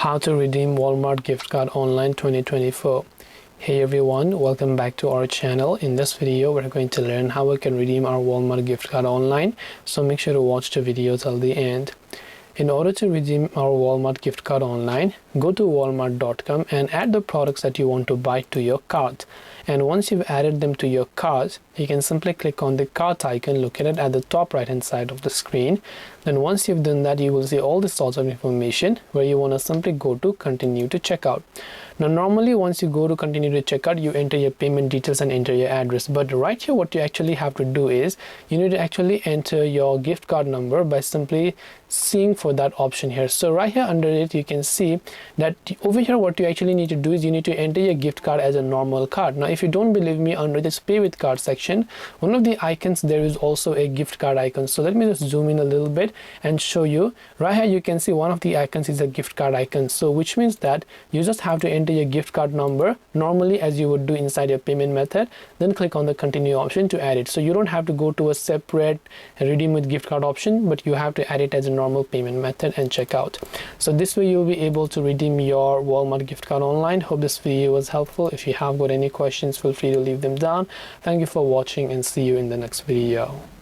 How to redeem Walmart gift card online 2024. Hey everyone, welcome back to our channel. In this video we're going to learn how we can redeem our Walmart gift card online, so make sure to watch the video till the end. In order to redeem our Walmart gift card online, go to walmart.com and add the products that you want to buy to your cart. And once you've added them to your cart, you can simply click on the cart icon located at the top right hand side of the screen. Then once you've done that, you will see all the sorts of information where you want to simply go to continue to checkout. Now normally once you go to continue to checkout, you enter your payment details and enter your address, but right here what you actually have to do is you need to actually enter your gift card number by simply seeing for that option here. So right here under it you can see that over here what you actually need to do is you need to enter your gift card as a normal card. Now if you don't believe me, under this pay with card section, one of the icons there is also a gift card icon. So let me just zoom in a little bit and show you. Right here you can see one of the icons is a gift card icon, so which means that you just have to enter your gift card number normally as you would do inside your payment method, then click on the continue option to add it. So you don't have to go to a separate redeem with gift card option, but you have to add it as a normal payment method and check out. So this way you'll be able to redeem your Walmart gift card online. Hope this video was helpful. If you have got any questions, feel free to leave them down. Thank you for watching and see you in the next video.